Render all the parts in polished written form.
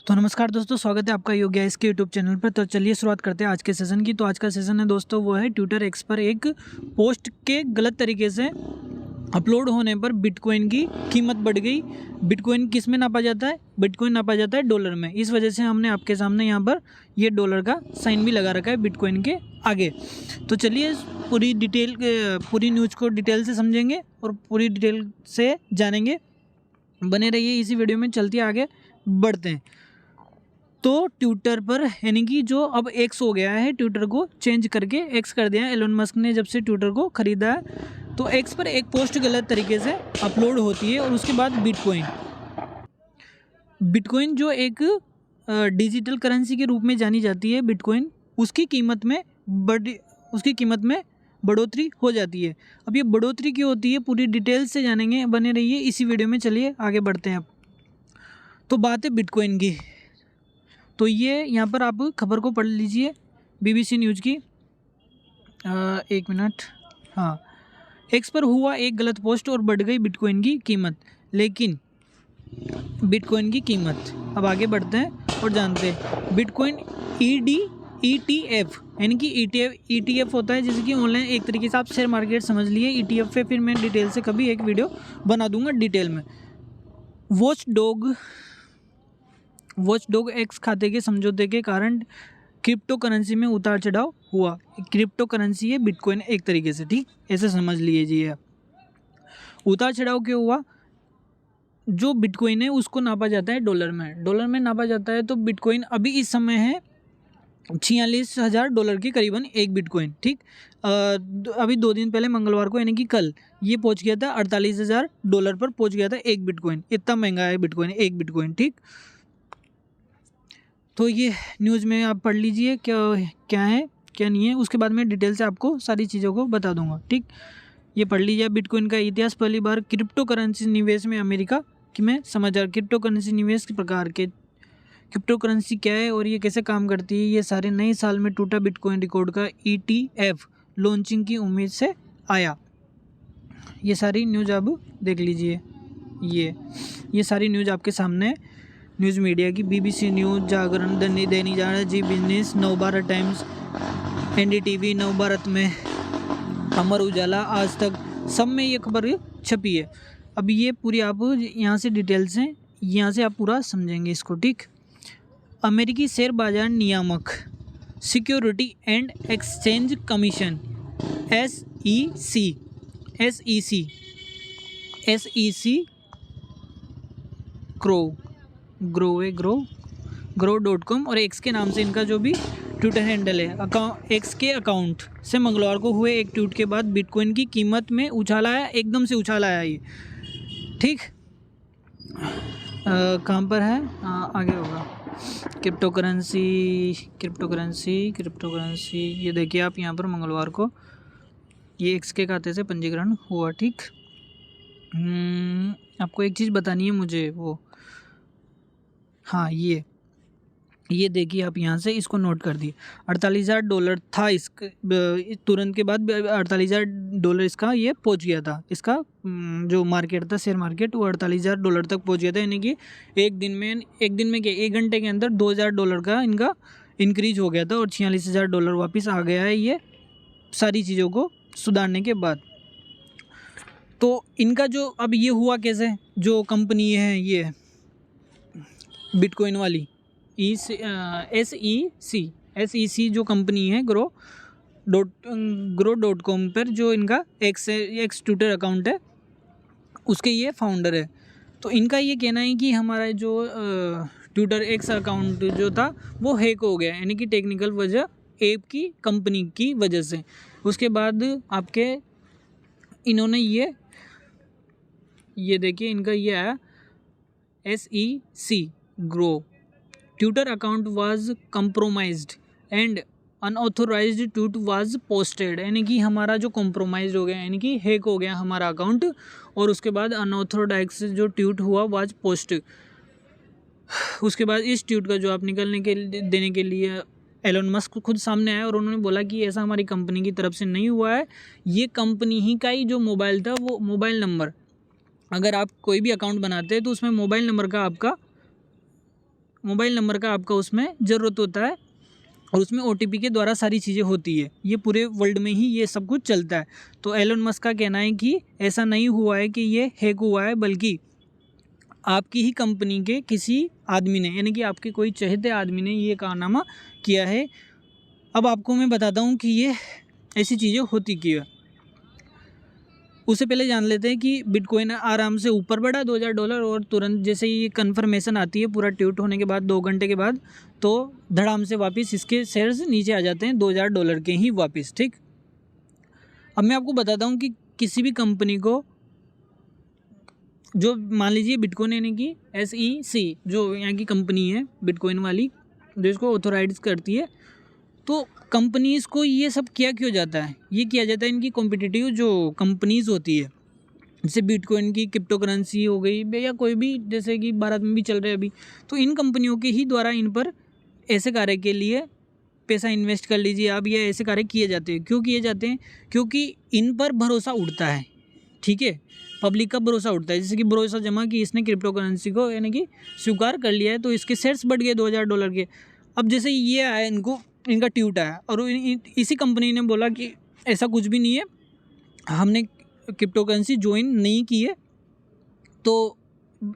तो नमस्कार दोस्तों, स्वागत है आपका योग्य इसके यूट्यूब चैनल पर। तो चलिए शुरुआत करते हैं आज के सेशन की। तो आज का सेशन है दोस्तों वो है ट्विटर एक्स पर एक पोस्ट के गलत तरीके से अपलोड होने पर बिटकॉइन की कीमत बढ़ गई। बिटकॉइन किस में नापा जाता है? बिटकॉइन नापा जाता है डॉलर में। इस वजह से हमने आपके सामने यहाँ पर ये डॉलर का साइन भी लगा रखा है बिटकॉइन के आगे। तो चलिए पूरी न्यूज़ को डिटेल से समझेंगे और पूरी डिटेल से जानेंगे। बने रहिए इसी वीडियो में। चलते आगे बढ़ते हैं। तो ट्विटर पर यानी कि जो अब एक्स हो गया है, ट्विटर को चेंज करके एक्स कर दिया है एलोन मस्क ने जब से ट्विटर को ख़रीदा है। तो एक्स पर एक पोस्ट गलत तरीके से अपलोड होती है और उसके बाद बिटकॉइन जो एक डिजिटल करेंसी के रूप में जानी जाती है, बिटकॉइन उसकी कीमत में बढ़ोतरी हो जाती है। अब ये बढ़ोतरी क्यों होती है पूरी डिटेल से जानेंगे। बने रहिए इसी वीडियो में। चलिए आगे बढ़ते हैं। अब तो बात है बिटकॉइन की। तो ये यहाँ पर आप खबर को पढ़ लीजिए BBC न्यूज़ की। एक मिनट। हाँ, एक्स पर हुआ एक गलत पोस्ट और बढ़ गई बिटकॉइन की कीमत। लेकिन बिटकॉइन की कीमत, अब आगे बढ़ते हैं और जानते हैं। बिटकॉइन ETF यानी कि ETF होता है जैसे कि ऑनलाइन, एक तरीके से आप शेयर मार्केट समझ लिए। ETF पे फिर मैं डिटेल से कभी एक वीडियो बना दूंगा डिटेल में। वॉचडॉग एक्स खाते के समझौते के कारण क्रिप्टो करेंसी में उतार चढ़ाव हुआ। क्रिप्टो करेंसी है बिटकॉइन एक तरीके से, ठीक ऐसे समझ लीजिए। उतार चढ़ाव क्यों हुआ? जो बिटकॉइन है उसको नापा जाता है डॉलर में नापा जाता है। तो बिटकॉइन अभी इस समय है $46,000 के करीबन एक बिटकॉइन, ठीक। अभी 2 दिन पहले मंगलवार को यानी कि कल ये पहुंच गया था $48,000 पर पहुंच गया था एक बिटकॉइन। इतना महंगा है बिटकॉइन, एक बिटकॉइन, ठीक। तो ये न्यूज़ में आप पढ़ लीजिए क्या है क्या नहीं है। उसके बाद में डिटेल से आपको सारी चीज़ों को बता दूंगा, ठीक। ये पढ़ लीजिए। बिटकॉइन का इतिहास, पहली बार क्रिप्टो करेंसी निवेश में अमेरिका की में समाचार। क्रिप्टो करेंसी निवेश के प्रकार के क्रिप्टो करेंसी क्या है और ये कैसे काम करती है, ये सारे नए साल में टूटा बिटकॉइन रिकॉर्ड का ETF लॉन्चिंग की उम्मीद से आया। ये सारी न्यूज़ आप देख लीजिए। ये सारी न्यूज़ आपके सामने है। न्यूज़ मीडिया की BBC news, Jagran, Dainik Jagran, Zee Business, Navbharat Times, NDTV, Navbharat में, अमर उजाला, आज तक, सब में ये खबर छपी है। अब ये पूरी आप यहाँ से डिटेल्स हैं, यहाँ से आप पूरा समझेंगे इसको, ठीक। अमेरिकी शेयर बाजार नियामक security and exchange commission SEC grow.com और एक्स के नाम से इनका जो भी ट्विटर हैंडल है, एक्स के अकाउंट से मंगलवार को हुए एक ट्वीट के बाद बिटकॉइन की कीमत में उछाल आया, एकदम से उछाल आया ये, ठीक। कहाँ पर है? आगे होगा क्रिप्टो करेंसी। ये देखिए आप यहाँ पर मंगलवार को ये एक्स के खाते से पंजीकरण हुआ, ठीक। आपको एक चीज़ बतानी है मुझे, वो हाँ, ये देखिए आप यहाँ से इसको नोट कर दिए। $48,000 था तुरंत के बाद $48,000 इसका ये पहुँच गया था। इसका जो मार्केट था, शेयर मार्केट, वो $48,000 तक पहुँच गया था। यानी कि एक दिन में क्या, 1 घंटे के अंदर $2,000 का इनका इंक्रीज हो गया था और $46,000 वापस आ गया है ये सारी चीज़ों को सुधारने के बाद। तो इनका जो अब ये हुआ कैसे, जो कंपनी है ये बिटकॉइन वाली SEC जो कंपनी है grow.com पर जो इनका एक्स ट्विटर अकाउंट है उसके ये फाउंडर है। तो इनका ये कहना है कि हमारा जो ट्विटर एक्स अकाउंट जो था वो हैक हो गया, यानी कि टेक्निकल वजह ऐप की कंपनी की वजह से। उसके बाद आपके इन्होंने ये देखिए इनका ये आया SEC grow Twitter account was compromised and unauthorised tweet was posted. यानी कि हमारा जो कॉम्प्रोमाइज़ हो गया, यानी कि हैक हो गया हमारा अकाउंट, और उसके बाद अनऑथोराइज्ड जो ट्वीट हुआ वाज पोस्ट। उसके बाद इस ट्वीट का जवाब देने के लिए एलोन मस्क खुद सामने आया और उन्होंने बोला कि ऐसा हमारी कंपनी की तरफ से नहीं हुआ है। ये कंपनी ही का ही जो मोबाइल था, वो मोबाइल नंबर, अगर आप कोई भी अकाउंट बनाते हैं तो उसमें मोबाइल नंबर का आपका मोबाइल नंबर का आपका उसमें ज़रूरत होता है और उसमें OTP के द्वारा सारी चीज़ें होती है। ये पूरे वर्ल्ड में ही ये सब कुछ चलता है। तो एलन मस्क का कहना है कि ऐसा नहीं हुआ है कि ये हैक हुआ है, बल्कि आपकी ही कंपनी के किसी आदमी ने, यानी कि आपके कोई चहेते आदमी ने ये कारनामा किया है। अब आपको मैं बताता हूँ कि ये ऐसी चीज़ें होती क्यों है। उससे पहले जान लेते हैं कि बिटकॉइन आराम से ऊपर बढ़ा $2000 और तुरंत जैसे ही कन्फर्मेशन आती है पूरा ट्वीट होने के बाद 2 घंटे के बाद, तो धड़ाम से वापस इसके शेयर्स नीचे आ जाते हैं $2000 के ही वापस। ठीक, अब मैं आपको बताता हूँ कि किसी भी कंपनी को, जो मान लीजिए बिटकॉइन यानी कि SEC जो यहाँ की कंपनी है बिटकॉइन वाली, जो इसको ऑथोराइज करती है, तो कंपनीज़ को ये सब किया क्यों जाता है? ये किया जाता है इनकी कॉम्पिटिटिव जो कंपनीज़ होती है, जैसे बिटकॉइन की क्रिप्टो करेंसी हो गई या कोई भी, जैसे कि भारत में भी चल रहे हैं अभी, तो इन कंपनियों के ही द्वारा इन पर ऐसे कार्य के लिए पैसा इन्वेस्ट कर लीजिए आप, या ऐसे कार्य किए जाते हैं। क्यों किए जाते हैं? क्योंकि इन पर भरोसा उठता है। ठीक है, पब्लिक का भरोसा उठता है। जैसे कि भरोसा जमा कि इसने क्रिप्टो करेंसी को यानी कि स्वीकार कर लिया है, तो इसके शेयर्स बढ़ गए $2000 के। अब जैसे ये आया, इनका ट्वीट आया और इसी कंपनी ने बोला कि ऐसा कुछ भी नहीं है, हमने क्रिप्टो करेंसी ज्वाइन नहीं की है, तो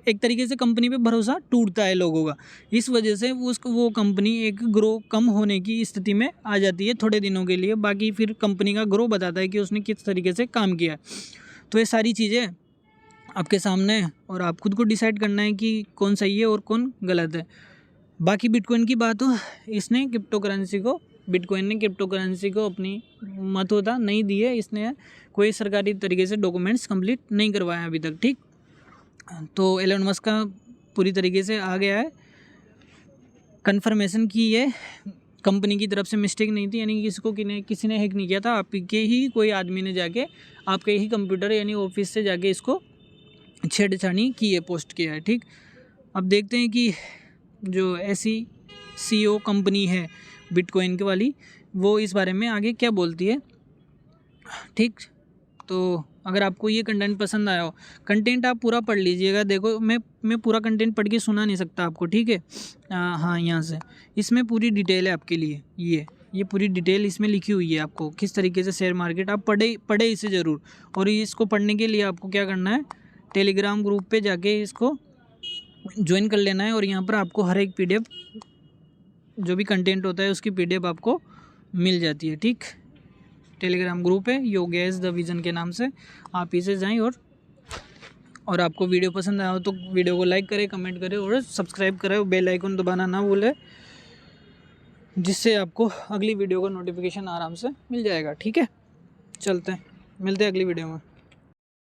एक तरीके से कंपनी पे भरोसा टूटता है लोगों का। इस वजह से वो कंपनी एक ग्रो कम होने की स्थिति में आ जाती है थोड़े दिनों के लिए। बाकी फिर कंपनी का ग्रो बताता है कि उसने किस तरीके से काम किया है। तो ये सारी चीज़ें आपके सामने है और आप खुद को डिसाइड करना है कि कौन सही है और कौन गलत है। बाकी बिटकॉइन की बात हो, बिटकॉइन ने क्रिप्टो करेंसी को अपनी महत्वता नहीं दी है। इसने कोई सरकारी तरीके से डॉक्यूमेंट्स कंप्लीट नहीं करवाया अभी तक। ठीक, तो एलन मस्क का पूरी तरीके से आ गया है कन्फर्मेशन की ये कंपनी की तरफ से मिस्टेक नहीं थी, यानी किसी ने हैक नहीं किया था। आपके ही कोई आदमी ने जाके आपके ही कंप्यूटर यानी ऑफिस से जाके इसको छेड़छाड़ी की है, पोस्ट किया है। ठीक, अब देखते हैं कि जो SEC कंपनी है बिटकॉइन के वाली, वो इस बारे में आगे क्या बोलती है। ठीक, तो अगर आपको ये कंटेंट पसंद आया हो, कंटेंट आप पूरा पढ़ लीजिएगा। देखो मैं पूरा कंटेंट पढ़ के सुना नहीं सकता आपको। ठीक है, हाँ, यहाँ से इसमें पूरी डिटेल है आपके लिए। ये पूरी डिटेल इसमें लिखी हुई है, आपको किस तरीके से शेयर मार्केट, आप पढ़े इसे ज़रूर। और इसको पढ़ने के लिए आपको क्या करना है, टेलीग्राम ग्रुप पे जाके इसको ज्वाइन कर लेना है। और यहाँ पर आपको हर एक PDF जो भी कंटेंट होता है उसकी PDF आपको मिल जाती है। ठीक, टेलीग्राम ग्रुप है योगेश द विजन के नाम से, आप इसे जाएं। और आपको वीडियो पसंद आया हो तो वीडियो को लाइक करें, कमेंट करें और सब्सक्राइब करें, बेल आइकन दबाना ना भूलें, जिससे आपको अगली वीडियो का नोटिफिकेशन आराम से मिल जाएगा। ठीक है, चलते हैं, मिलते हैं अगली वीडियो में।